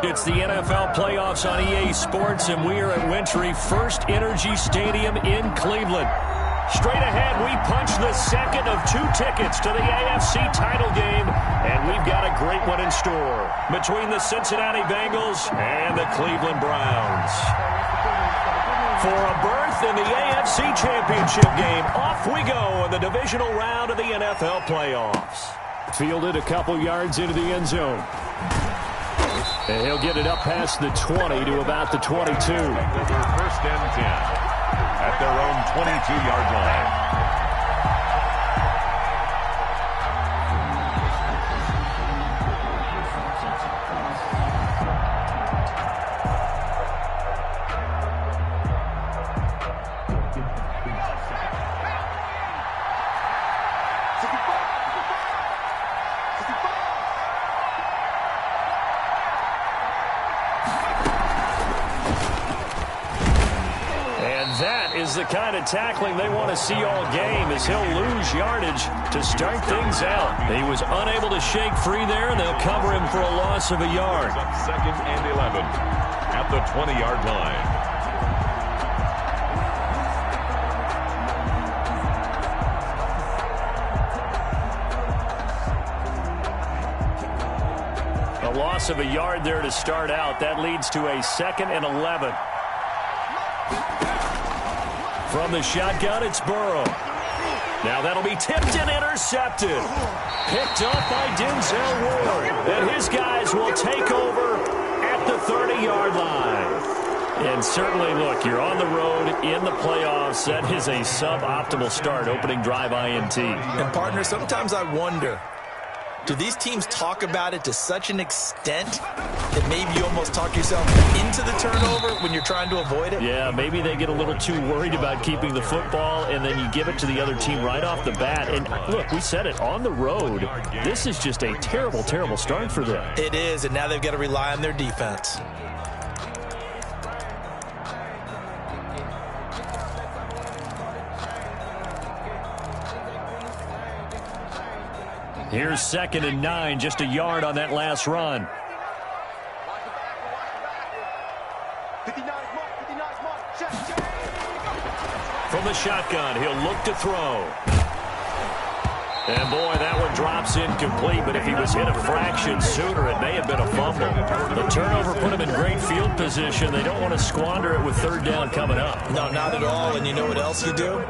It's the NFL playoffs on EA Sports, and we are at Wintry First Energy Stadium in Cleveland. Straight ahead, we punch the second of 2 tickets to the AFC title game, and we've got a great one in store between the Cincinnati Bengals and the Cleveland Browns. For a berth in the AFC Championship game, off we go in the divisional round of the NFL playoffs. Fielded a couple yards into the end zone. And he'll get it up past the 20 to about the 22. First and 10 at their own 22-yard line. The kind of tackling they want to see all game as he'll lose yardage to start things out. He was unable to shake free there, and they'll cover him for a loss of a yard. Second and 11 at the 20-yard line. A loss of a yard there to start out. That leads to a 2nd and 11. From the shotgun, it's Burrow. Now that'll be tipped and intercepted. Picked up by Denzel Ward. And his guys will take over at the 30-yard line. And certainly, look, you're on the road in the playoffs. That is a suboptimal start, opening drive INT. And, partner, sometimes I wonder, do these teams talk about it to such an extent that maybe you almost talk yourself into the turnover when you're trying to avoid it? Yeah, maybe they get a little too worried about keeping the football, and then you give it to the other team right off the bat. And, look, we said it, on the road, this is just a terrible, terrible start for them. It is, and now they've got to rely on their defense. Here's 2nd and 9, just a yard on that last run. From the shotgun, he'll look to throw. And, boy, that one drops incomplete, but if he was hit a fraction sooner, it may have been a fumble. The turnover put him in great field position. They don't want to squander it with 3rd down coming up. No, not at all, and you know what else you do?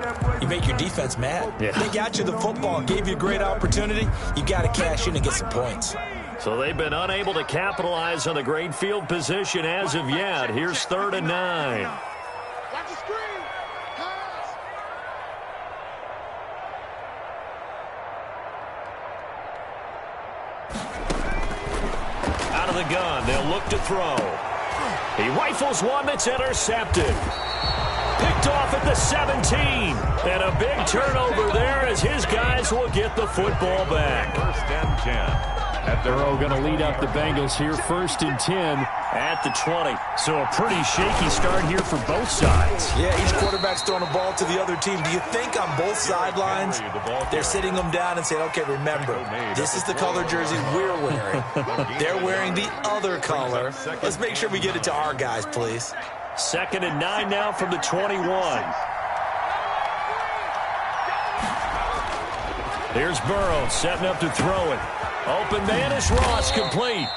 You make your defense mad. Yeah. They got you the football, gave you a great opportunity. You got to cash in and get some points. So they've been unable to capitalize on the great field position as of yet. Here's 3rd and 9. Out of the gun, they'll look to throw. He rifles one that's intercepted. Picked off at the 17. And a big turnover there as his guys will get the football back. First and 10. Burrow going to lead up the Bengals here, 1st and 10 at the 20. So a pretty shaky start here for both sides. Yeah, each quarterback's throwing a ball to the other team. Do you think on both sidelines they're sitting them down and saying, okay, remember, this is the color jersey we're wearing. They're wearing the other color. Let's make sure we get it to our guys, please. 2nd and 9 now from the 21. Here's Burrow setting up to throw it. Open man is Ross, complete.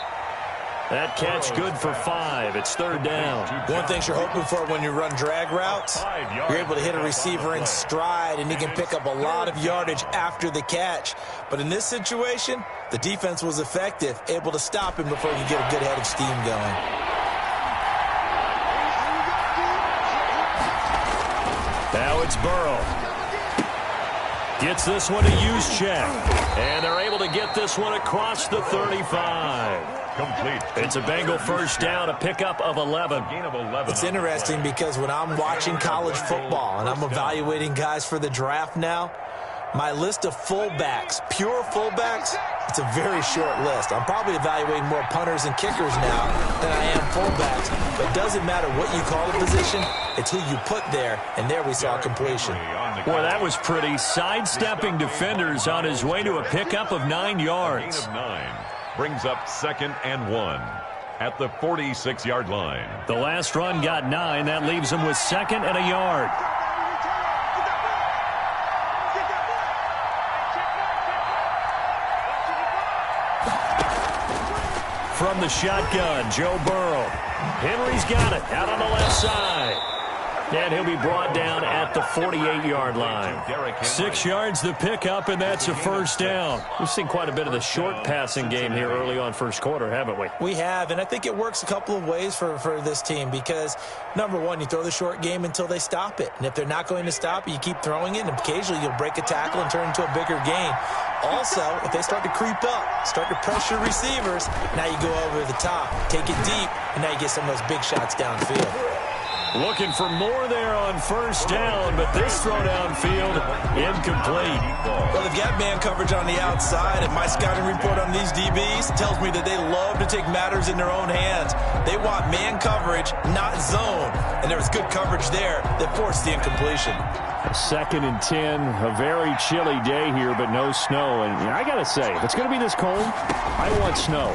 That catch good for 5. It's 3rd down. One thing you're hoping for when you run drag routes, you're able to hit a receiver in stride, and he can pick up a lot of yardage after the catch. But in this situation, the defense was effective, able to stop him before he could get a good head of steam going. Now it's Burrow. Gets this one to Juszczyk. And they're able to get this one across the 35. Complete. It's a Bengal first down, a pickup of 11. Gain of 11. It's interesting because when I'm watching college football and I'm evaluating guys for the draft now, my list of fullbacks, pure fullbacks, it's a very short list. I'm probably evaluating more punters and kickers now than I am fullbacks. But it doesn't matter what you call the position, it's who you put there, and there we saw completion. Boy, that was pretty. Sidestepping defenders on his way to a pickup of 9 yards. Gain of 9 brings up 2nd and 1. at the 46-yard line. The last run got 9. That leaves him with 2nd and a yard. From the shotgun, Joe Burrow. Henry's got it out on the left side. And he'll be brought down at the 48-yard line. 6 yards the pickup, and that's a first down. We've seen quite a bit of the short passing game here early on first quarter, haven't we? We have, and I think it works a couple of ways for this team because, number one, you throw the short game until they stop it. And if they're not going to stop it, you keep throwing it, and occasionally you'll break a tackle and turn it into a bigger gain. Also, if they start to creep up, start to pressure receivers, now you go over the top, take it deep, and now you get some of those big shots downfield. Looking for more there on first down, but this throw downfield incomplete. Well, they've got man coverage on the outside, and my scouting report on these DBs tells me that they love to take matters in their own hands. They want man coverage, not zone, and there was good coverage there that forced the incompletion. 2nd and 10, a very chilly day here, but no snow. And I got to say, if it's going to be this cold, I want snow.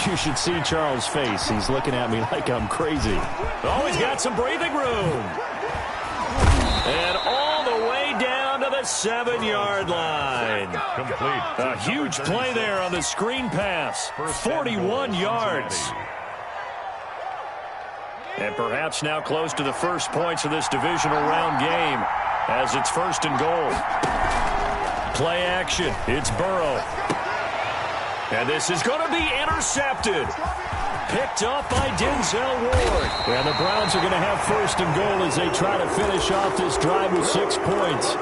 You should see Charles' face. He's looking at me like I'm crazy. Oh, he's got some breathing room. And all the way down to the 7-yard line. Complete. A huge play there on the screen pass. 41 yards. And perhaps now close to the first points of this divisional round game as it's 1st and goal. Play action. It's Burrow. And this is going to be intercepted. Picked up by Denzel Ward. And the Browns are going to have 1st and goal as they try to finish off this drive with 6 points.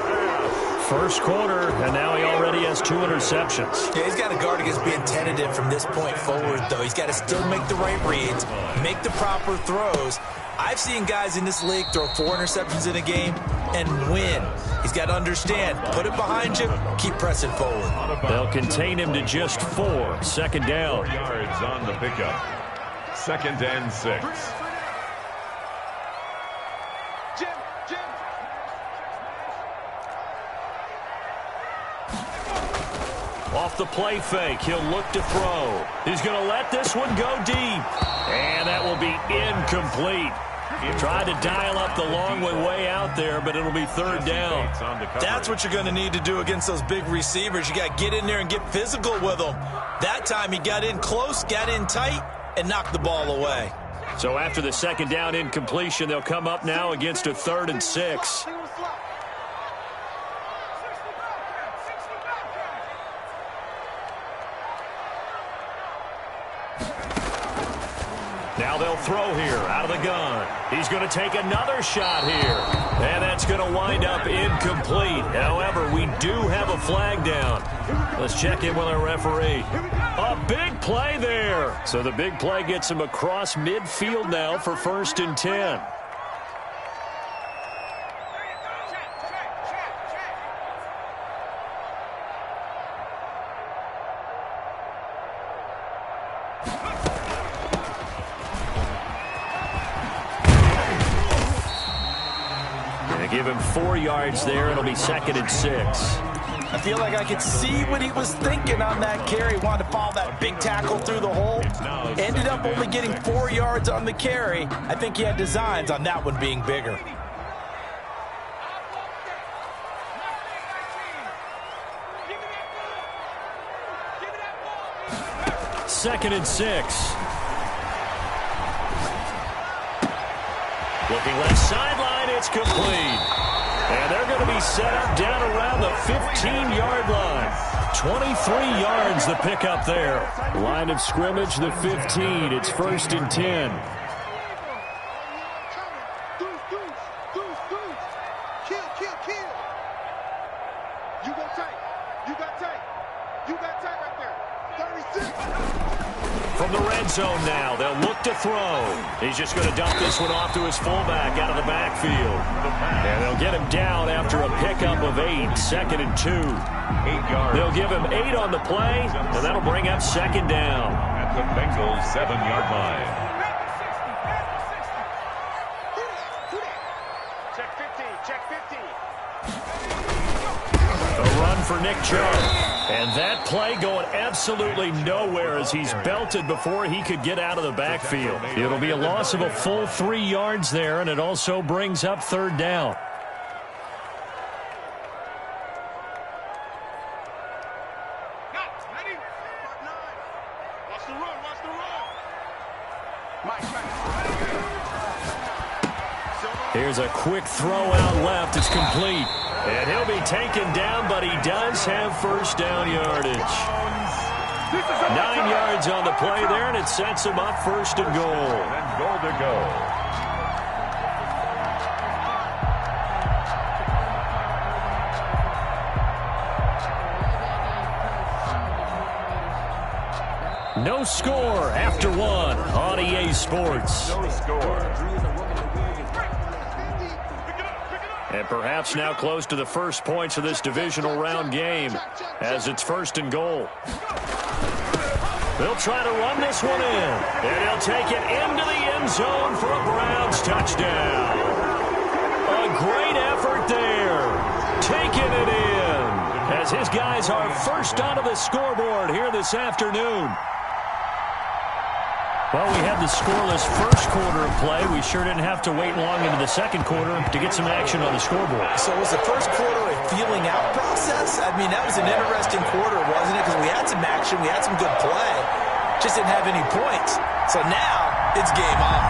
First quarter, and now he already has 2 interceptions. Yeah, he's got to guard against being tentative from this point forward, though. He's got to still make the right reads, make the proper throws. I've seen guys in this league throw 4 interceptions in a game and win. He's got to understand, put it behind you, keep pressing forward. They'll contain him to just 4. 2nd down. 4 yards on the pickup. 2nd and 6. Off the play fake, he'll look to throw. He's going to let this one go deep. And that will be incomplete. Tried to dial up the long way out there, but it'll be 3rd down. That's what you're going to need to do against those big receivers. You got to get in there and get physical with them. That time he got in close, got in tight, and knocked the ball away. So after the 2nd down incompletion, they'll come up now against a 3rd and 6. Now they'll throw here out of the gun. He's going to take another shot here. And that's going to wind up incomplete. However, we do have a flag down. Let's check in with our referee. A big play there. So the big play gets him across midfield now for 1st and 10. Give him 4 yards there. It'll be 2nd and 6. I feel like I could see what he was thinking on that carry. Wanted to follow that big tackle through the hole. Ended up only getting 4 yards on the carry. I think he had designs on that one being bigger. Second and 6. Looking left sideline, it's complete. And they're going to be set up down around the 15-yard line. 23 yards the pickup there. Line of scrimmage, the 15. It's 1st and 10. From the red zone now, they'll look to throw. He's just going to dump this one off to his fullback out of the backfield. And they'll get him down after a pickup of 8, 2nd and 2. 8 yards. They'll give him 8 on the play, and that'll bring up 2nd down. At the Bengals 7-yard line. The run One for Nick Chubb. And that play going absolutely nowhere as he's belted before he could get out of the backfield. It'll be a loss of a full 3 yards there, and it also brings up third down. Here's a quick throw out left. It's complete. And he'll be taken down, but he does have first down yardage. 9 yards on the play there, and it sets him up first and goal. And goal to go. No score after one on EA Sports. No score. And perhaps now close to the first points of this divisional round game as it's first and goal. They'll try to run this one in. And he'll take it into the end zone for a Browns touchdown. A great effort there. Taking it in as his guys are first onto the scoreboard here this afternoon. Well, we had the scoreless first quarter of play. We sure didn't have to wait long into the second quarter to get some action on the scoreboard. So was the first quarter a feeling out process? I mean, that was an interesting quarter, wasn't it? Because we had some action, we had some good play. Just didn't have any points. So now it's game on.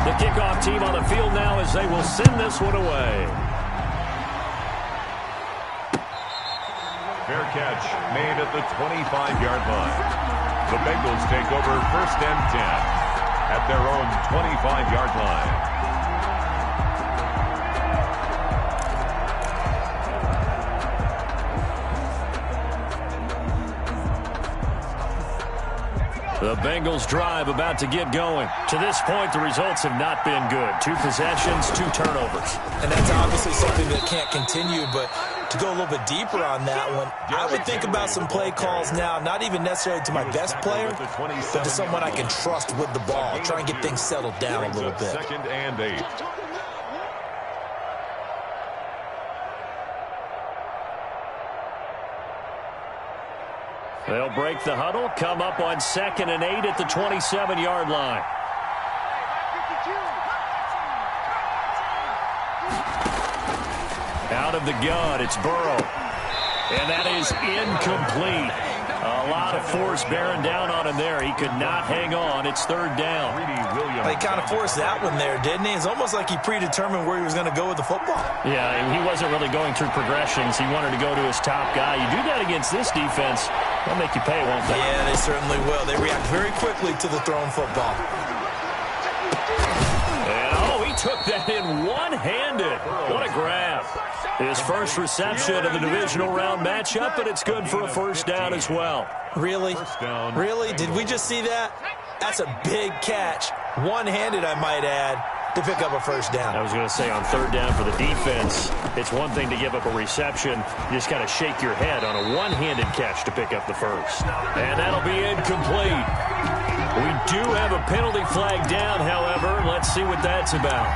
The kickoff team on the field now as they will send this one away. Fair catch made at the 25-yard line. The Bengals take over first and 10 at their own 25-yard line. The Bengals drive about to get going. To this point, the results have not been good. 2 possessions, 2 turnovers. And that's obviously something that can't continue, but to go a little bit deeper on that one, I would think about some play calls now, not even necessarily to my best player, but to someone I can trust with the ball. Try and get things settled down a little bit. Second and 8. They'll break the huddle, come up on second and 8 at the 27-yard line. Out of the gun, it's Burrow. And that is incomplete. A lot of force bearing down on him there. He could not hang on. It's third down. He kind of forced that one there, didn't he? It's almost like he predetermined where he was going to go with the football. Yeah, and he wasn't really going through progressions. He wanted to go to his top guy. You do that against this defense, they'll make you pay, won't they? Yeah, they certainly will. They react very quickly to the thrown football. And, he took that in one-handed. What a grab. His first reception of the divisional round matchup, and it's good for a first down as well. Really? Really? Did we just see that? That's a big catch. One-handed, I might add, to pick up a first down. I was going to say on third down for the defense, it's one thing to give up a reception. You just got to shake your head on a one-handed catch to pick up the first. And that'll be incomplete. We do have a penalty flag down, however. Let's see what that's about.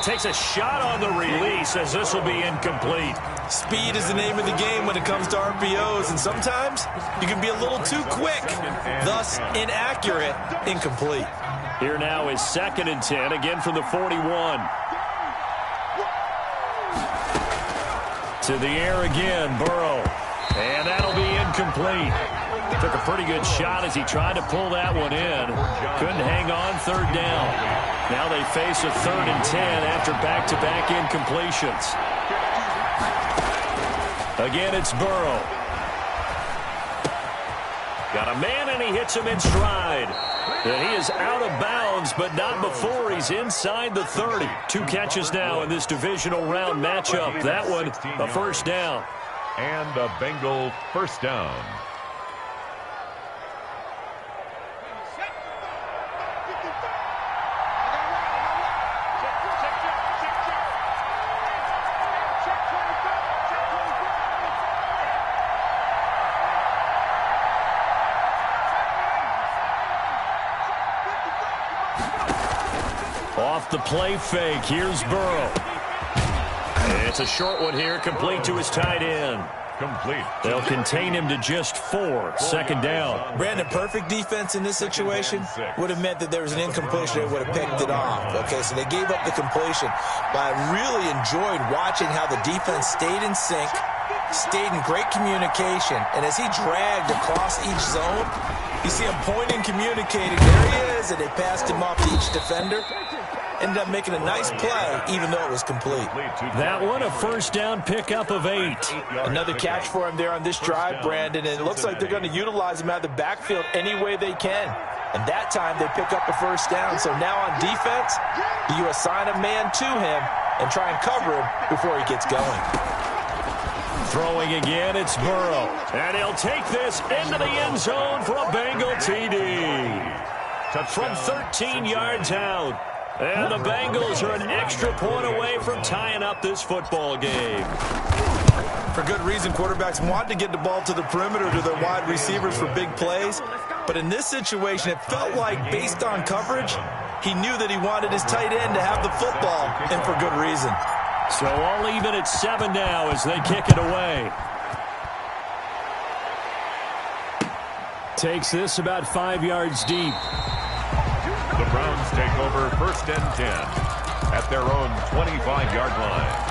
Takes a shot on the release as this will be incomplete. Speed is the name of the game when it comes to RPOs, and sometimes you can be a little too quick, thus inaccurate, incomplete. Here now is second and 10, again from the 41. To the air again, Burrow. And that'll be incomplete. Took a pretty good shot as he tried to pull that one in. Couldn't hang on, third down. Now they face a third and 10 after back-to-back incompletions. Again, it's Burrow. Got a man, and he hits him in stride. And he is out of bounds, but not before he's inside the 30. 2 catches now in this divisional round matchup. That one, a first down. And a Bengal first down. Off the play fake, here's Burrow. It's a short one here, complete to his tight end. Complete. They'll contain him to just 4. Second down. Brandon, perfect defense in this situation would have meant that there was an incompletion that would have picked it off. Okay, so they gave up the completion. But I really enjoyed watching how the defense stayed in sync, stayed in great communication, and as he dragged across each zone, you see him pointing, communicating. There he is, and they passed him off to each defender. Ended up making a nice play, even though it was complete. That one, a first down pickup of 8. Another catch for him there on this drive, Brandon, and it looks like they're going to utilize him out of the backfield any way they can. And that time, they pick up a first down. So now on defense, you assign a man to him and try and cover him before he gets going. Throwing again, it's Burrow. And he'll take this into the end zone for a Bengal TD. From 13 yards out. And the Bengals are an extra point away from tying up this football game. For good reason, quarterbacks want to get the ball to the perimeter to their wide receivers for big plays. But in this situation, it felt like, based on coverage, he knew that he wanted his tight end to have the football, and for good reason. So all even at 7 now as they kick it away. Takes this about 5 yards deep. The Browns take over first and 10 at their own 25-yard line.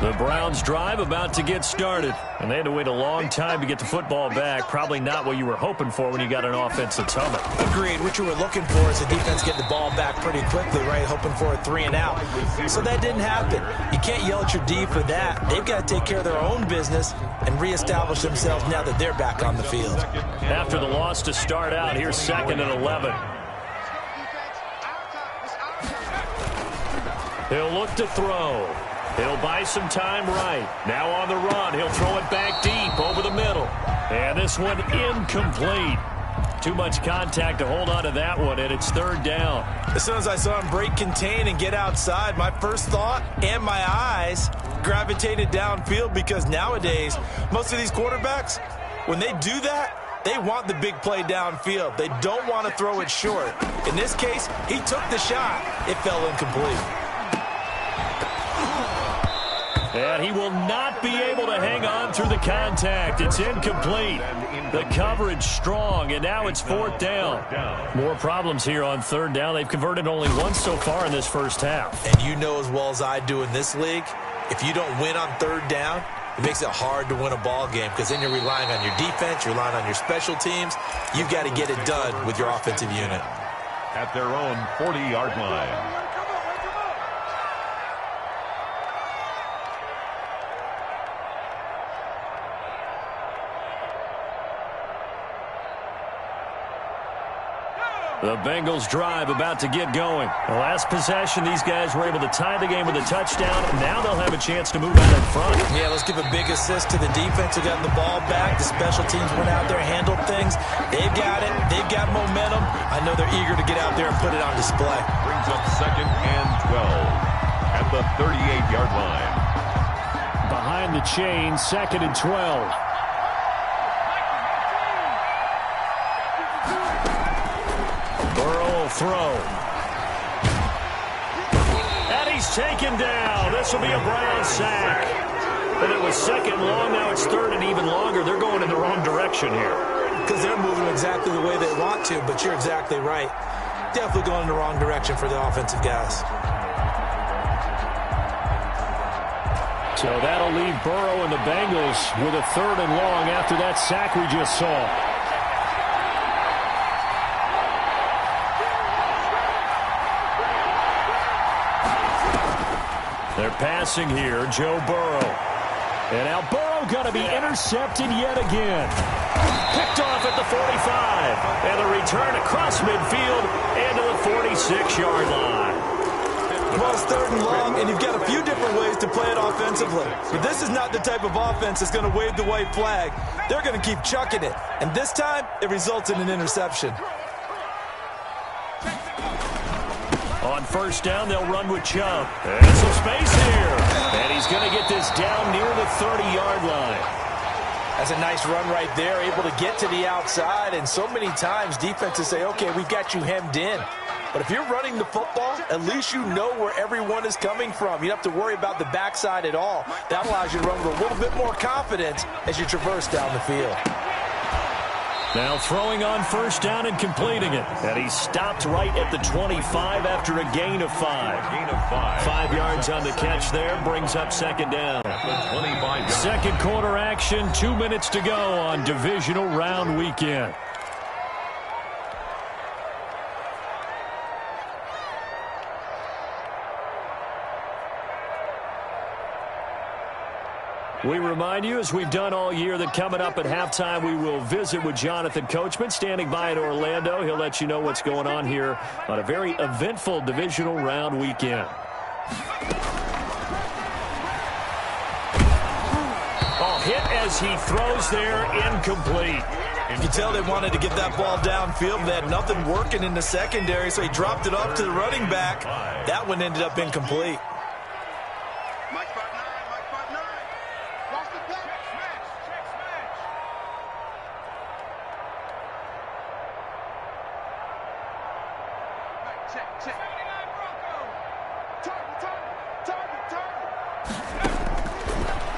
The Browns drive about to get started. And they had to wait a long time to get the football back. Probably not what you were hoping for when you got an offense that's humming. Agreed. What you were looking for is the defense get the ball back pretty quickly, right? Hoping for a 3 and out. So that didn't happen. You can't yell at your D for that. They've got to take care of their own business and reestablish themselves now that they're back on the field. After the loss to start out, here's 2nd and 11. He'll look to throw. He'll buy some time right. Now on the run, he'll throw it back deep over the middle. And this one incomplete. Too much contact to hold on to that one, and it's 3rd down. As soon as I saw him break contain and get outside, my first thought and my eyes gravitated downfield, because nowadays, most of these quarterbacks, when they do that, they want the big play downfield. They don't want to throw it short. In this case, he took the shot. It fell incomplete. And he will not be able to hang on through the contact. It's incomplete. The coverage strong, and now it's 4th down. More problems here on 3rd down. They've converted only once so far in this first half. And you know as well as I do in this league, if you don't win on 3rd down, it makes it hard to win a ball game, because then you're relying on your defense, you're relying on your special teams. You've got to get it done with your offensive unit. At their own 40-yard line. The Bengals drive about to get going. The last possession, these guys were able to tie the game with a touchdown. Now they'll have a chance to move out in front. Yeah, let's give a big assist to the defense who got the ball back. The special teams went out there, handled things. They've got it. They've got momentum. I know they're eager to get out there and put it on display. Brings up 2nd and 12 at the 38-yard line. Behind the chain, 2nd and 12. Throw. And he's taken down. This will be a Brown sack. But it was 2nd long. Now it's 3rd and even longer. They're going in the wrong direction here. Because they're moving exactly the way they want to, but you're exactly right. Definitely going in the wrong direction for the offensive guys. So that'll leave Burrow and the Bengals with a 3rd and long after that sack we just saw. They're passing here, Joe Burrow. And now Burrow going to be intercepted yet again. Picked off at the 45. And the return across midfield and to the 46-yard line. Well, it's 3rd and long, and you've got a few different ways to play it offensively. But this is not the type of offense that's going to wave the white flag. They're going to keep chucking it. And this time, it results in an interception. On 1st down, they'll run with Chubb. And some space here. And he's going to get this down near the 30-yard line. That's a nice run right there, able to get to the outside, and so many times defenses say, okay, we've got you hemmed in. But if you're running the football, at least you know where everyone is coming from. You don't have to worry about the backside at all. That allows you to run with a little bit more confidence as you traverse down the field. Now throwing on first down and completing it. And he stopped right at the 25 after a gain of 5. Gain of 5. 5 yards on the catch there, brings up second down. Second quarter action, 2 minutes to go on divisional round weekend. We remind you, as we've done all year, that coming up at halftime, we will visit with Jonathan Coachman, standing by in Orlando. He'll let you know what's going on here on a very eventful divisional round weekend. Oh, hit as he throws there, incomplete. You can tell they wanted to get that ball downfield. They had nothing working in the secondary, so he dropped it off to the running back. That one ended up incomplete.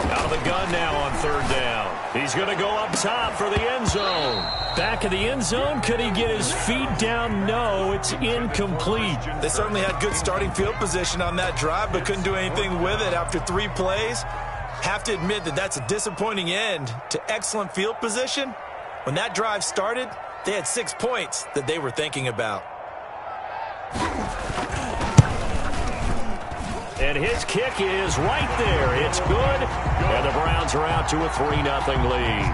Out of the gun now on third down. He's going to go up top for the end zone. Back of the end zone. Could he get his feet down? No, it's incomplete. They certainly had good starting field position on that drive, but couldn't do anything with it after 3 plays. Have to admit that that's a disappointing end to excellent field position. When that drive started, they had 6 points that they were thinking about. And his kick is right there. It's good. And the Browns are out to a 3-0 lead.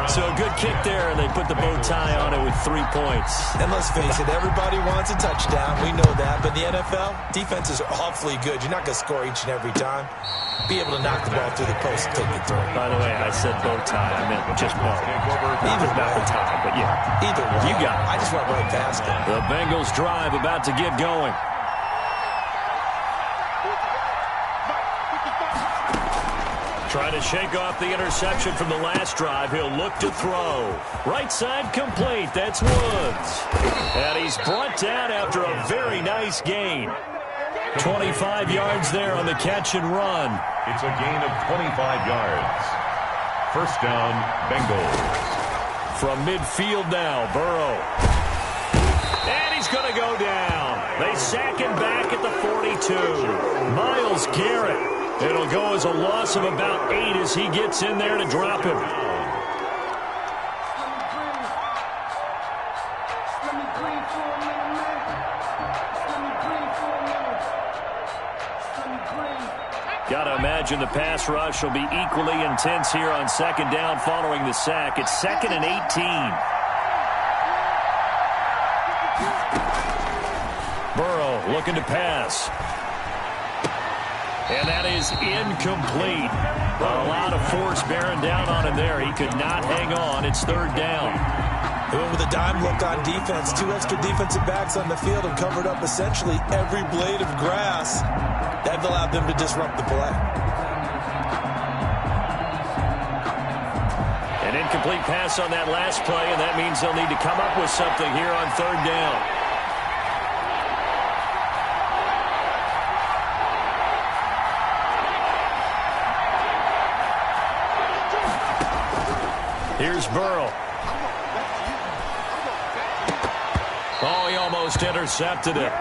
So a good kick there, and they put the bow tie on it with 3 points. And let's face it, everybody wants a touchdown. We know that. But in the NFL, defenses are awfully good. You're not going to score each and every time. Be able to knock the ball through the post and take it through. By the way, I said bow tie. I meant just bow. Either not the tie, but yeah. Either way. You got it. I just went right past it. The Bengals drive about to get going. Trying to shake off the interception from the last drive. He'll look to throw. Right side complete. That's Woods. And he's brought down after a very nice gain. 25 yards there on the catch and run. It's a gain of 25 yards. First down, Bengals. From midfield now, Burrow. And he's going to go down. They sack him back at the 42. Myles Garrett. It'll go as a loss of about 8 as he gets in there to drop him. Got to imagine the pass rush will be equally intense here on second down following the sack. It's 2nd and 18. Burrow looking to pass. And that is incomplete. A lot of force bearing down on him there. He could not hang on. It's third down. They went with a dime look on defense. 2 extra defensive backs on the field and covered up essentially every blade of grass. That allowed them to disrupt the play. An incomplete pass on that last play, and that means they'll need to come up with something here on third down. Here's Burrow. Oh, he almost intercepted it.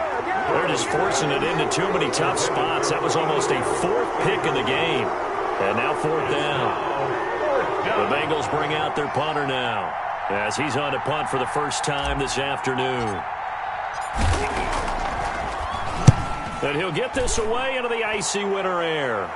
They're just forcing it into too many tough spots. That was almost a 4th pick in the game. And now 4th down. The Bengals bring out their punter now, as he's on to punt for the first time this afternoon. And he'll get this away into the icy winter air.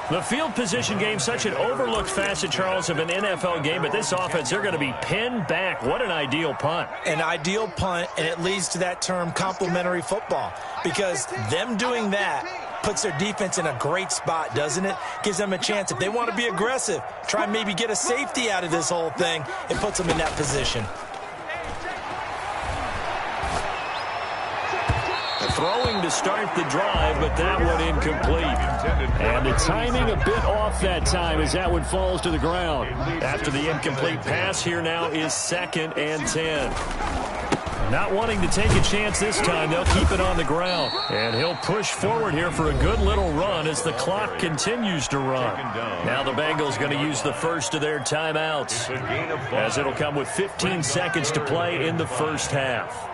The field position game, such an overlooked facet, Charles, of an NFL game. But this offense, they're going to be pinned back. What an ideal punt. An ideal punt, and it leads to that term complementary football. Because them doing that puts their defense in a great spot, doesn't it? Gives them a chance. If they want to be aggressive, try and maybe get a safety out of this whole thing, it puts them in that position. Throwing to start the drive, but that one incomplete. And the timing a bit off that time as that one falls to the ground. After the incomplete pass, here now is 2nd and 10. Not wanting to take a chance this time, they'll keep it on the ground. And he'll push forward here for a good little run as the clock continues to run. Now the Bengals going to use the first of their timeouts, as it'll come with 15 seconds to play in the first half.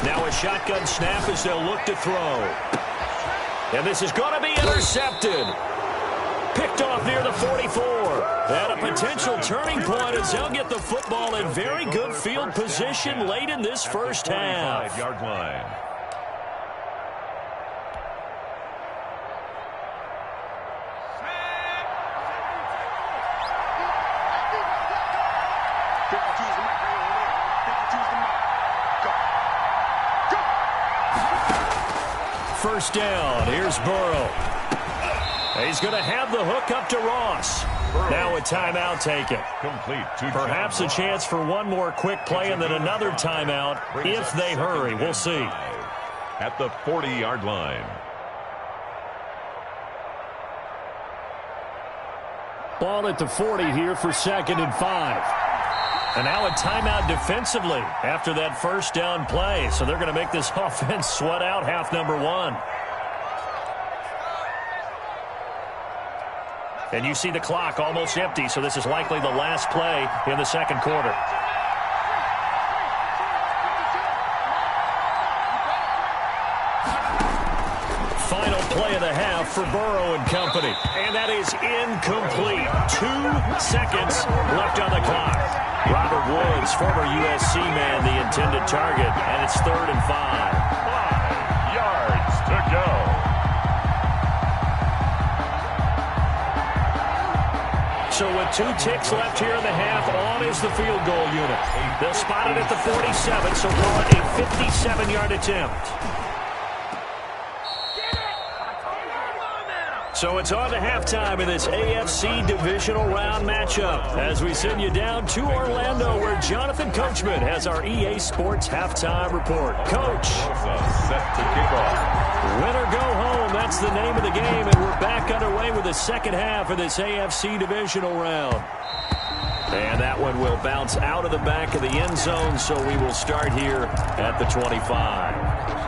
Now a shotgun snap as they'll look to throw. And this is going to be intercepted. Picked off near the 44. And a potential turning point as they'll get the football in very good field position late in this first half. 5-yard line. First down. Here's Burrow. He's going to have the hook up to Ross. Now a timeout taken. Perhaps a chance for one more quick play and then another timeout if they hurry. We'll see. At the 40-yard line. Ball at the 40 here for 2nd and 5. And now a timeout defensively after that first down play. So they're going to make this offense sweat out half number 1. And you see the clock almost empty, so this is likely the last play in the second quarter. Final play of the half for Burrow and company. And that is incomplete. 2 seconds left on the clock. Robert Woods, former USC man, the intended target, and it's 3rd and 5. 5 yards to go. So with 2 ticks left here in the half, on is the field goal unit. They'll spot it at the 47, so call it a 57-yard attempt. So it's on to halftime in this AFC divisional round matchup as we send you down to Orlando where Jonathan Coachman has our EA Sports halftime report. Coach. Set to kick off. Win or go home, that's the name of the game, and we're back underway with the second half of this AFC divisional round. And that one will bounce out of the back of the end zone, so we will start here at the 25.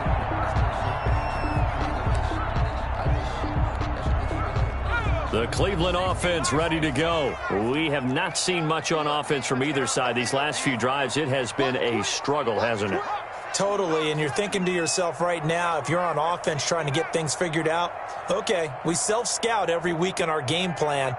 The Cleveland offense ready to go. We have not seen much on offense from either side. These last few drives, it has been a struggle, hasn't it? Totally, and you're thinking to yourself right now, if you're on offense trying to get things figured out, okay, we self-scout every week on our game plan.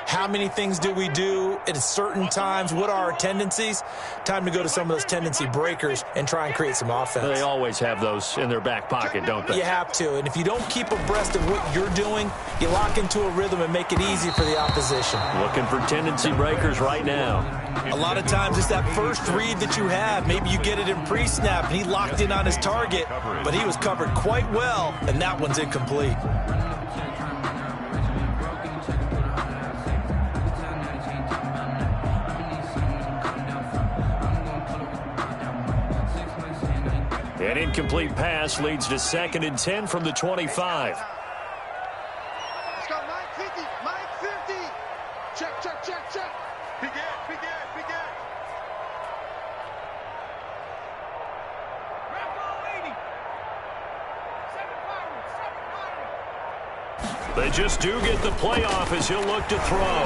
How many things do we do at certain times? What are our tendencies? Time to go to some of those tendency breakers and try and create some offense. They always have those in their back pocket, don't they? You have to, and if you don't keep abreast of what you're doing, you lock into a rhythm and make it easy for the opposition. Looking for tendency breakers right now. A lot of times it's that first read that you have. Maybe you get it in pre-snap, and he locked in on his target, but he was covered quite well, and that one's incomplete. An incomplete pass leads to 2nd and 10 from the 25. Let's go, Mike 50, Mike 50. Check, check, check, check. Be good, be good, be good. Rap ball 80. 7 They just do get the playoff as he'll look to throw.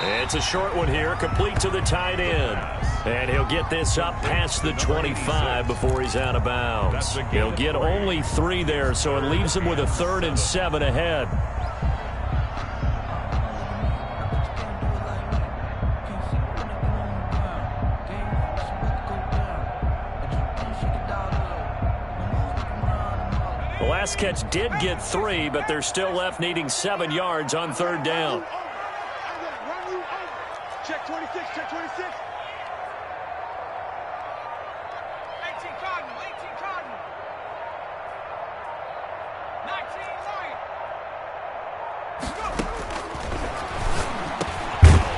It's a short one here, complete to the tight end. And he'll get this up past the 25 before he's out of bounds. He'll get only 3 there, so it leaves him with a 3rd and 7 ahead. The last catch did get 3, but they're still left needing 7 yards on 3rd down. Check 26, check 26.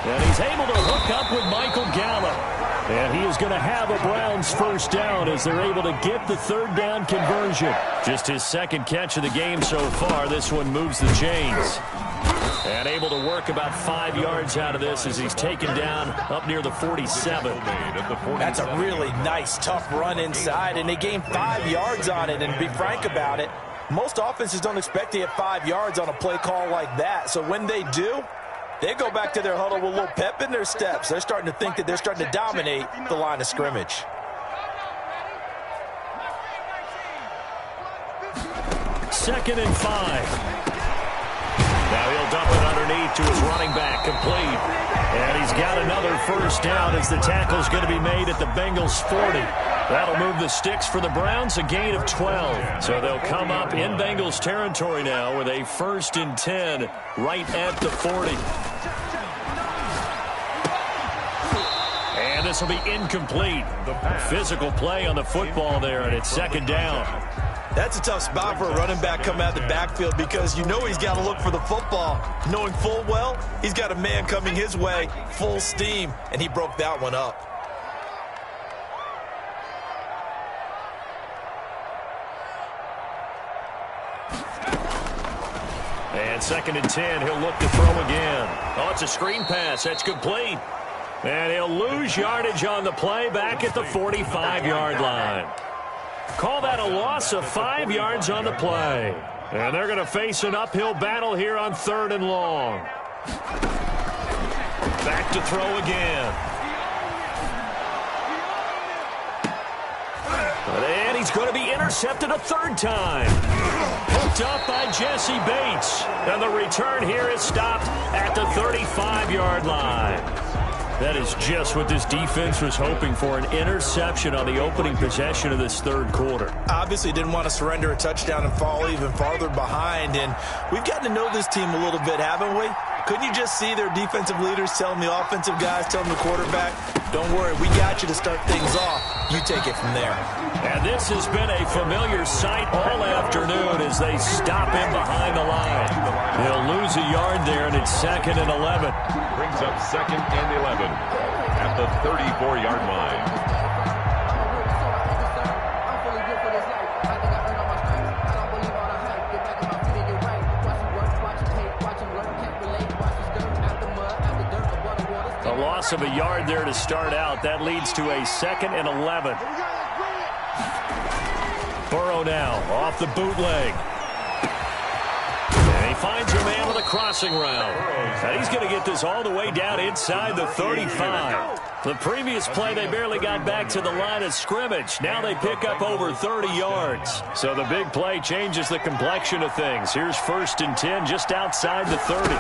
And he's able to hook up with Michael Gallup. And he is going to have a Browns first down as they're able to get the third down conversion. Just his second catch of the game so far. This one moves the chains. And able to work about 5 yards out of this as he's taken down up near the 47. That's a really nice, tough run inside, and they gained 5 yards on it. And to be frank about it, most offenses don't expect to get 5 yards on a play call like that. So when they do, they go back to their huddle with a little pep in their steps. They're starting to think that they're starting to dominate the line of scrimmage. Second and 5. Now he'll dump it underneath to his running back, complete. And he's got another first down as the tackle's going to be made at the Bengals 40. That'll move the sticks for the Browns, a gain of 12. So they'll come up in Bengals territory now with a 1st and 10 right at the 40. And this will be incomplete. Physical play on the football there, and it's second down. That's a tough spot for a running back coming out of the backfield because you know he's got to look for the football, knowing full well he's got a man coming his way full steam, and he broke that one up. And 2nd and 10, he'll look to throw again. Oh, it's a screen pass. That's complete. And he'll lose yardage on the play back at the 45-yard line. Call that a loss of 5 yards on the play. And they're going to face an uphill battle here on 3rd and long. Back to throw again. And he's going to be intercepted a 3rd time. Hooked up by Jesse Bates. And the return here is stopped at the 35-yard line. That is just what this defense was hoping for, an interception on the opening possession of this 3rd quarter. Obviously didn't want to surrender a touchdown and fall even farther behind, and we've gotten to know this team a little bit, haven't we? Couldn't you just see their defensive leaders telling the offensive guys, telling the quarterback, don't worry, we got you to start things off. You take it from there. And this has been a familiar sight all afternoon as they stop him behind the line. He'll lose a yard there, and it's 2nd and 11. Brings up 2nd and 11 at the 34-yard line. A loss of a yard there to start out. That leads to a 2nd and 11. Burrow now off the bootleg. And he finds a man with a crossing route. And he's going to get this all the way down inside the 35. The previous play, they barely got back to the line of scrimmage. Now they pick up over 30 yards. So the big play changes the complexion of things. Here's 1st and 10 just outside the 30.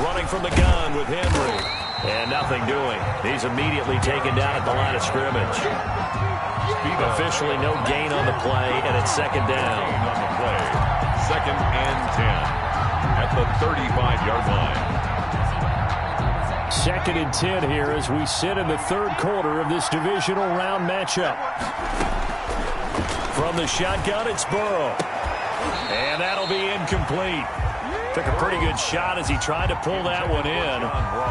Running from the gun with Henry. And nothing doing. He's immediately taken down at the line of scrimmage. Officially no gain on the play, and it's 2nd down. On the play, 2nd and 10 at the 35-yard line. 2nd and 10 here as we sit in the 3rd quarter of this divisional round matchup. From the shotgun, it's Burrow. And that'll be incomplete. Took a pretty good shot as he tried to pull that one in.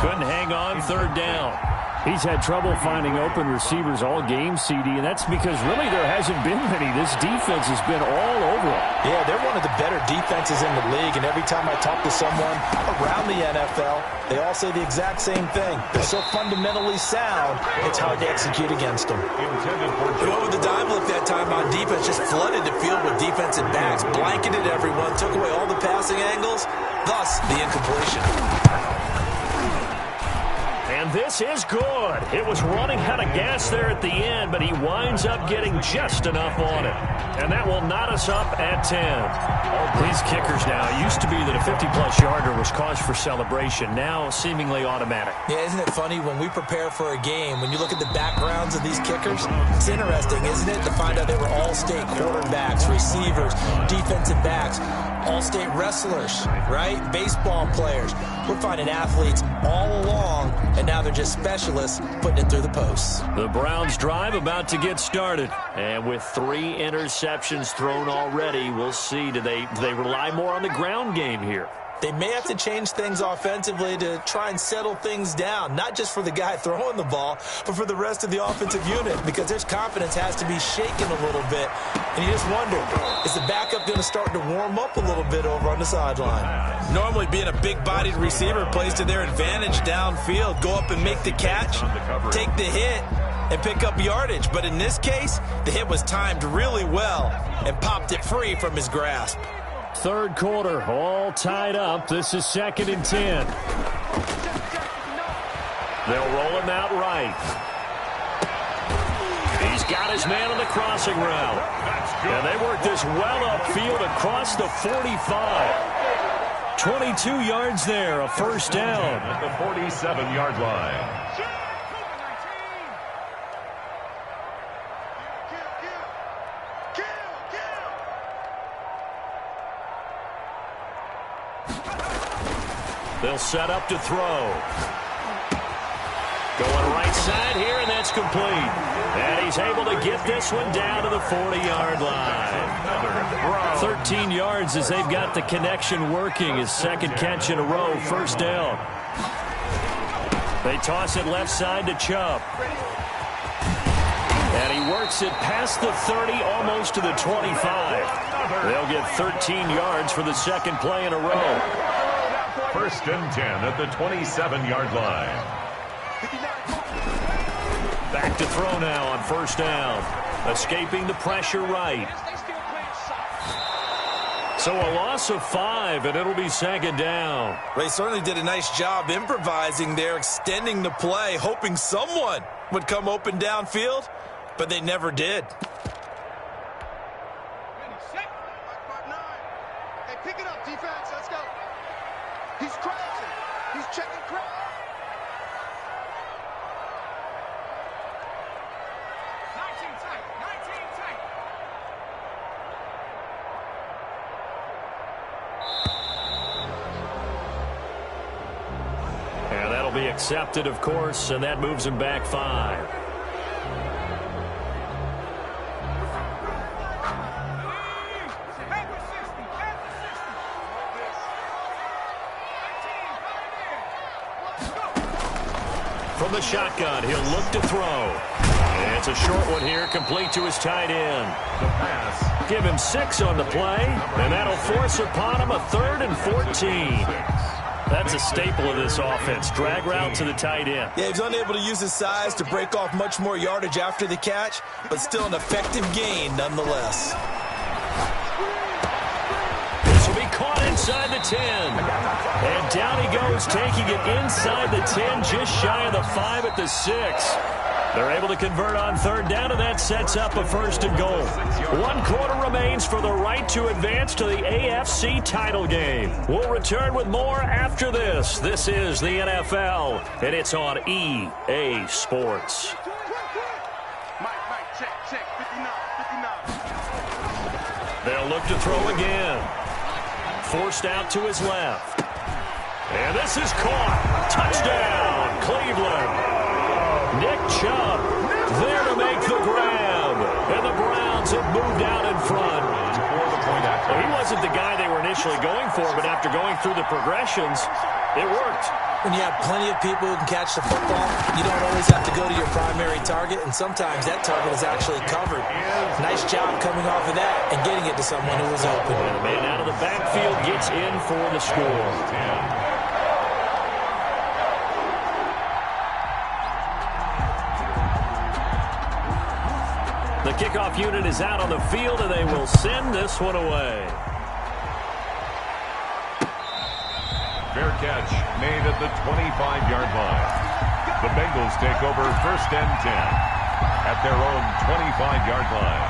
Couldn't hang on, 3rd down. He's had trouble finding open receivers all game, CD, and that's because really there hasn't been many. This defense has been all over him. Yeah, they're one of the better defenses in the league, and every time I talk to someone around the NFL, they all say the exact same thing. They're so fundamentally sound, it's hard to execute against them. Over the dime look that time on defense, just flooded the field with defensive backs, blanketed everyone, took away all the passing angles, thus the incompletion. And this is good. It was running out of gas there at the end, but he winds up getting just enough on it. And that will knot us up at 10. These kickers now, it used to be that a 50-plus yarder was cause for celebration. Now seemingly automatic. Yeah, isn't it funny when we prepare for a game, when you look at the backgrounds of these kickers, it's interesting, isn't it, to find out they were all-state quarterbacks, receivers, defensive backs. all-state wrestlers, right? Baseball players. We're finding athletes all along, and now they're just specialists putting it through the posts. The Browns drive about to get started. And with 3 interceptions thrown already, we'll see. Do they rely more on the ground game here? They may have to change things offensively to try and settle things down, not just for the guy throwing the ball, but for the rest of the offensive unit, because their confidence has to be shaken a little bit. And you just wonder, is the backup going to start to warm up a little bit over on the sideline? Normally, being a big-bodied receiver plays to their advantage downfield. Go up and make the catch, take the hit, and pick up yardage. But in this case, the hit was timed really well and popped it free from his grasp. Third quarter, all tied up. This is 2nd and 10. They'll roll him out right. He's got his man on the crossing route. And they work this well upfield across the 45. 22 yards there, a first down. At the 47-yard line. They'll set up to throw. Going right side here, and that's complete. And he's able to get this one down to the 40-yard line. 13 yards as they've got the connection working. His second catch in a row, first down. They toss it left side to Chubb. And he works it past the 30, almost to the 25. They'll get 13 yards for the second play in a row. First and 10 at the 27-yard line. Back to throw now on first down. Escaping the pressure right. So a loss of 5, and it'll be second down. They certainly did a nice job improvising there, extending the play, hoping someone would come open downfield, but they never did. Hey, pick it up, defense. Let's go. He's crouching. He's checking crouch. 19 tight. 19 tight. And that'll be accepted, of course, and that moves him back 5. From the shotgun, he'll look to throw. And it's a short one here, complete to his tight end. The pass. Give him 6 on the play, and that'll force upon him a 3rd and 14. That's a staple of this offense. Drag route to the tight end. Yeah, he's unable to use his size to break off much more yardage after the catch, but still an effective gain nonetheless. This will be caught inside the 10. And down he goes, taking it inside the 10, just shy of the 5 at the 6. They're able to convert on third down, and that sets up a 1st and goal. 1 quarter remains for the right to advance to the AFC title game. We'll return with more after this. This is the NFL, and it's on EA Sports. Mike, check. 59. They'll look to throw again. Forced out to his left. And this is caught. Touchdown, Cleveland. Nick Chubb there to make the grab. And the Browns have moved out in front. Well, he wasn't the guy they were initially going for, but after going through the progressions, it worked. When you have plenty of people who can catch the football, you don't always have to go to your primary target, and sometimes that target is actually covered. Nice job coming off of that and getting it to someone who was open. And the man out of the backfield gets in for the score. The kickoff unit is out on the field, and they will send this one away. Fair catch made at the 25-yard line. The Bengals take over 1st and 10 at their own 25-yard line.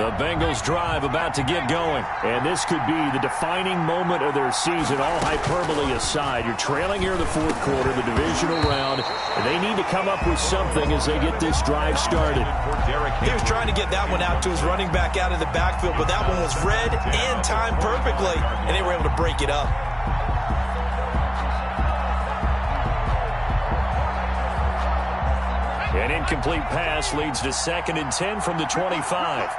The Bengals drive about to get going. And this could be the defining moment of their season, all hyperbole aside. You're trailing here in the fourth quarter, the divisional round, and they need to come up with something as they get this drive started. He was trying to get that one out to his running back out of the backfield, but that one was read and timed perfectly, and they were able to break it up. An incomplete pass leads to 2nd and 10 from the 25.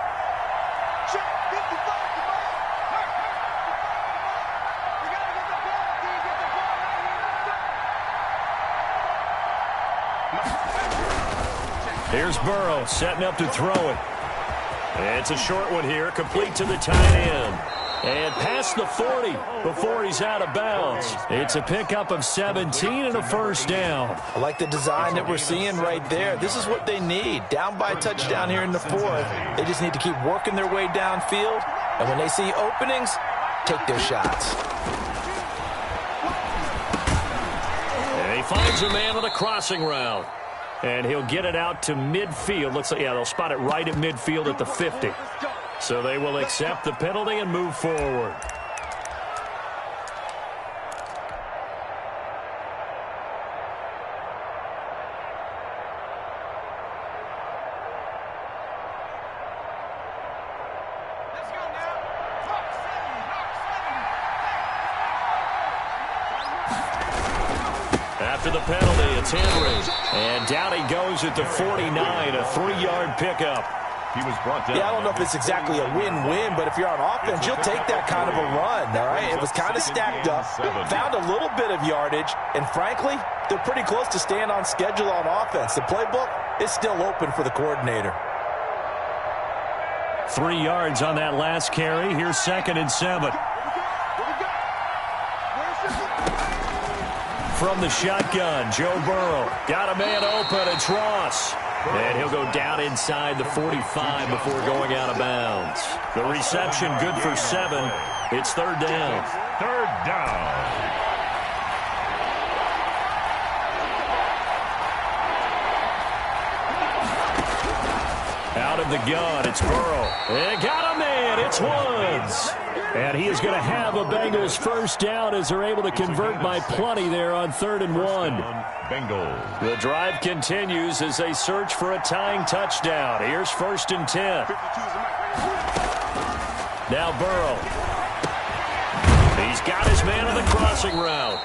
Here's Burrow setting up to throw it. It's a short one here, complete to the tight end. And past the 40 before he's out of bounds. It's a pickup of 17 and a first down. I like the design that we're seeing right there. This is what they need. Down by a touchdown here in the fourth. They just need to keep working their way downfield. And when they see openings, take their shots. And he finds a man on a crossing route. And he'll get it out to midfield. Looks like, yeah, they'll spot it right at midfield at the 50. So they will accept the penalty and move forward. After the penalty, it's Henry. And down he goes at the 49, a 3-yard pickup. He was brought down. Yeah, I don't know if it's exactly a win-win, but if you're on offense, you'll take that kind of a run, all right? It was kind of stacked up, found a little bit of yardage, and frankly, they're pretty close to staying on schedule on offense. The playbook is still open for the coordinator. 3 yards on that last carry. Here's 2nd and 7. From the shotgun, Joe Burrow. Got a man open. It's Ross. And he'll go down inside the 45 before going out of bounds. The reception good for 7. It's 3rd down. 3rd down. Out of the gun, it's Burrow. And got a man. It's Woods. And he is going to have a Bengals first down as they're able to convert by plenty there on 3rd and 1. Bengals. The drive continues as they search for a tying touchdown. Here's 1st and 10. Now Burrow. He's got his man on the crossing route.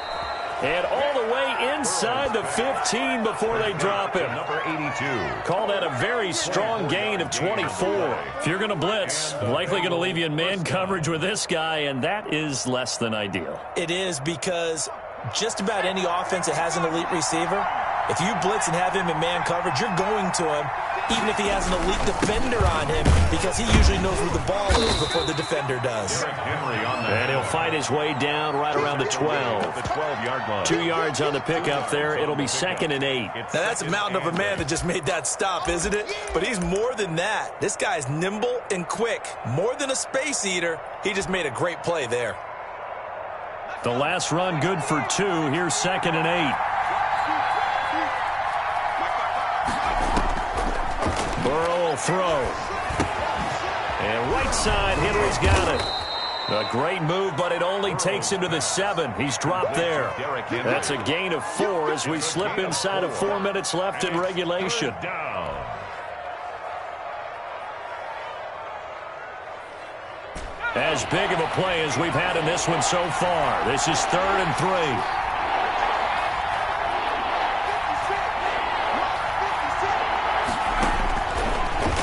And all the way inside the 15 before they drop him. Number 82. Call that a very strong gain of 24. If you're going to blitz, likely going to leave you in man coverage with this guy, and that is less than ideal. It is, because just about any offense that has an elite receiver, if you blitz and have him in man coverage, you're going to him, even if he has an elite defender on him, because he usually knows where the ball is before the defender does. And he'll fight his way down right around the 12. The 12-yard line. 2 yards on the pickup there. It'll be 2nd and 8. Now, that's a mountain of a man that just made that stop, isn't it? But he's more than that. This guy's nimble and quick. More than a space eater. He just made a great play there. The last run good for 2. Here's 2nd and 8. Burrow will throw. And right side, Henry's got it. A great move, but it only takes him to the 7. He's dropped there. That's a gain of 4 as we slip inside of 4 minutes left in regulation. As big of a play as we've had in this one so far. This is 3rd and 3.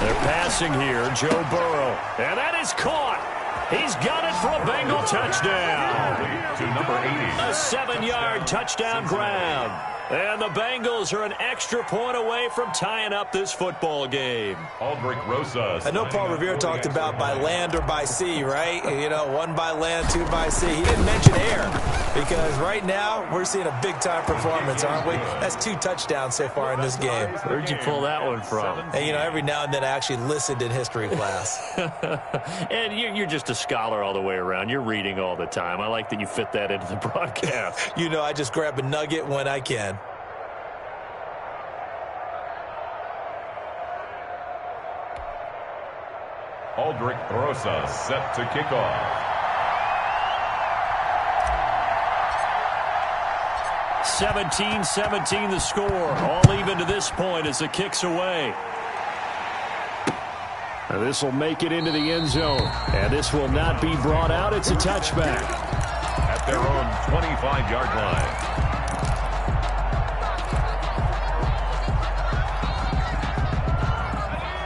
They're passing here, Joe Burrow. And that is caught. He's got it for a Bengal touchdown. To number 80. A 7-yard touchdown grab. And the Bengals are an extra point away from tying up this football game. Aldrich Rosas. I know Paul Revere talked about by land or by sea, right? You know, 1 by land, 2 by sea. He didn't mention air, because right now we're seeing a big-time performance, aren't we? That's 2 touchdowns so far in this game. Where'd you pull that one from? And, you know, every now and then I actually listened in history class. And you're just a scholar all the way around. You're reading all the time. I like that you fit that into the broadcast. You know, I just grab a nugget when I can. Aldrich Rosas set to kick off. 17-17 the score. All even to this point as the kick's away. Now this will make it into the end zone. And this will not be brought out. It's a touchback. At their own 25-yard line.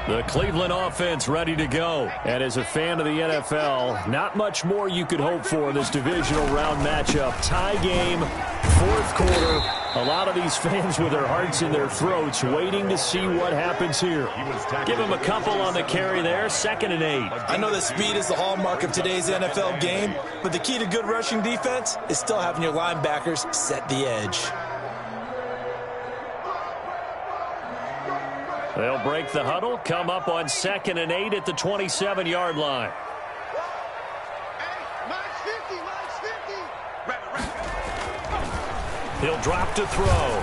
The Cleveland offense ready to go. And as a fan of the NFL, not much more you could hope for in this divisional round matchup. Tie game, fourth quarter. A lot of these fans with their hearts in their throats waiting to see what happens here. Give him a couple on the carry there. 2nd and 8. I know that speed is the hallmark of today's NFL game, but the key to good rushing defense is still having your linebackers set the edge. They'll break the huddle, come up on 2nd and 8 at the 27-yard line. He'll drop to throw.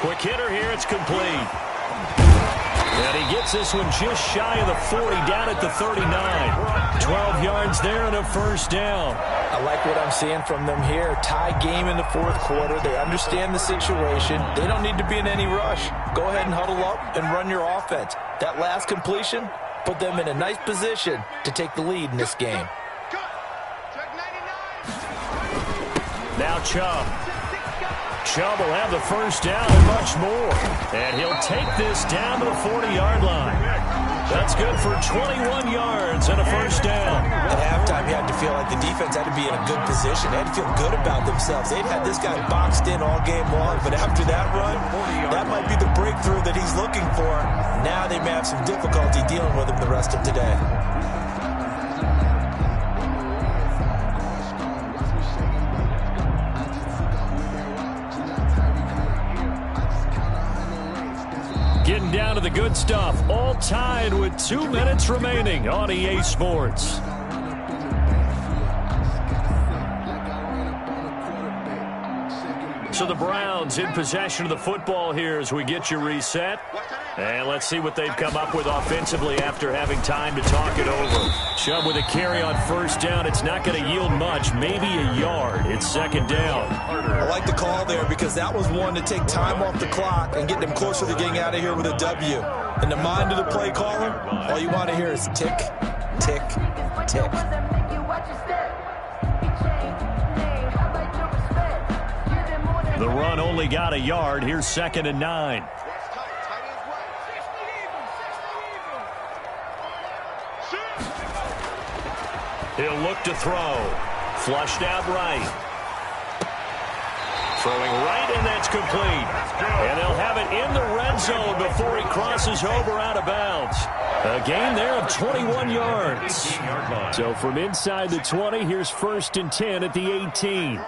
Quick hitter here, it's complete. And he gets this one just shy of the 40, down at the 39. 12 yards there and a first down. I like what I'm seeing from them here. Tie game in the fourth quarter. They understand the situation. They don't need to be in any rush. Go ahead and huddle up and run your offense. That last completion put them in a nice position to take the lead in this game. Now Chubb. Chubb will have the first down and much more. And he'll take this down to the 40-yard line. That's good for 21 yards and a first down. At halftime, you had to feel like the defense had to be in a good position. They had to feel good about themselves. They'd had this guy boxed in all game long, but after that run, that might be the breakthrough that he's looking for. Now they may have some difficulty dealing with him the rest of today. Getting down to the good stuff. All tied with 2 minutes remaining on EA Sports. So the Browns in possession of the football here as we get you reset. And let's see what they've come up with offensively after having time to talk it over. Chubb with a carry on first down. It's not going to yield much, maybe a yard. It's 2nd down. I like the call there because that was one to take time off the clock and get them closer to getting out of here with a W. In the mind of the play caller, all you want to hear is tick, tick, tick. The run only got a yard. Here's 2nd and 9. He'll look to throw. Flushed out right. Throwing right, and that's complete. And they'll have it in the red zone before he crosses over out of bounds. A gain there of 21 yards. So from inside the 20, here's 1st and 10 at the 18.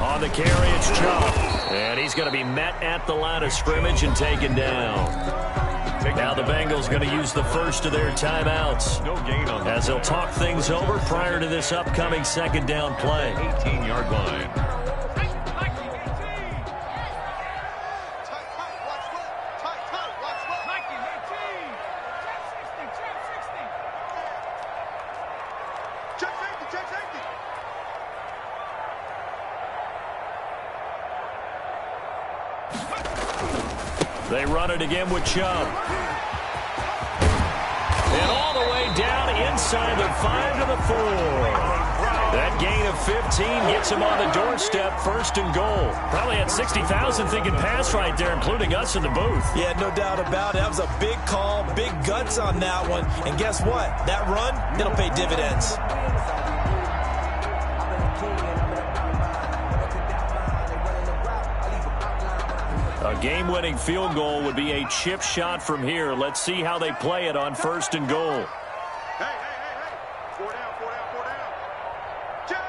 On the carry, it's Chubb. And he's going to be met at the line of scrimmage and taken down. Now the Bengals going to use the first of their timeouts as they'll talk things over prior to this upcoming 2nd down play. 18-yard line. They run it again with Chubb. And all the way down inside the 5 to the 4. That gain of 15 gets him on the doorstep, 1st and goal. Probably had 60,000 thinking pass right there, including us in the booth. Yeah, no doubt about it. That was a big call, big guts on that one. And guess what? That run, it'll pay dividends. A game-winning field goal would be a chip shot from here. Let's see how they play it on 1st and goal. Hey. 4 down. Check.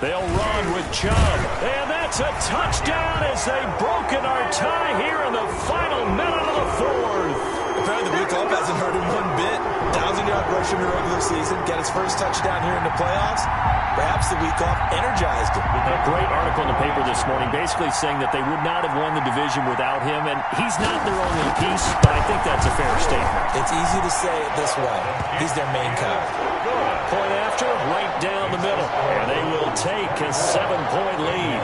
They'll run with Chubb. And that's a touchdown as they've broken our tie here in the final minute of the 4th. Apparently the blue club hasn't hurt him one bit. 1,000-yard pressure in the regular season, got his first touchdown here in the playoffs. Perhaps the week off energized him. A great article in the paper this morning basically saying that they would not have won the division without him, and he's not their only piece, but I think that's a fair statement. It's easy to say it this way. He's their main guy. Point after, right down the middle, and they will take a 7-point lead.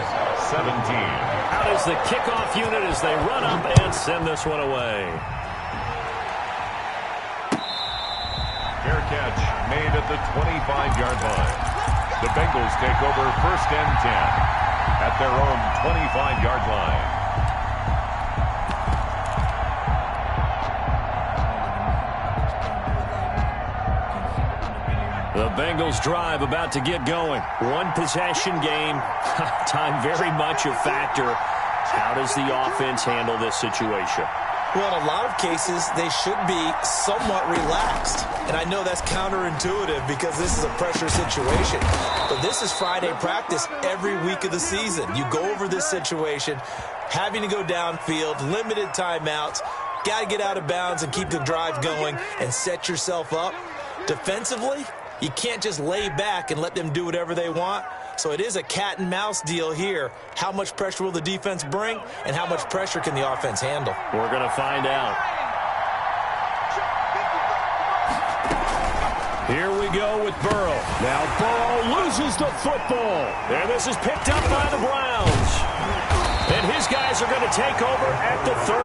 17. Out is the kickoff unit as they run up and send this one away. Fair catch made at the 25-yard line. The Bengals take over first and 10 at their own 25-yard line. The Bengals drive about to get going. One possession game. Time very much a factor. How does the offense handle this situation? Well, in a lot of cases, they should be somewhat relaxed. And I know that's counterintuitive because this is a pressure situation. But this is Friday practice every week of the season. You go over this situation, having to go downfield, limited timeouts, got to get out of bounds and keep the drive going and set yourself up. Defensively, you can't just lay back and let them do whatever they want. So it is a cat and mouse deal here. How much pressure will the defense bring, and how much pressure can the offense handle? We're going to find out. Here we go with Burrow. Now Burrow loses the football. And this is picked up by the Browns. And his guys are going to take over at the 30.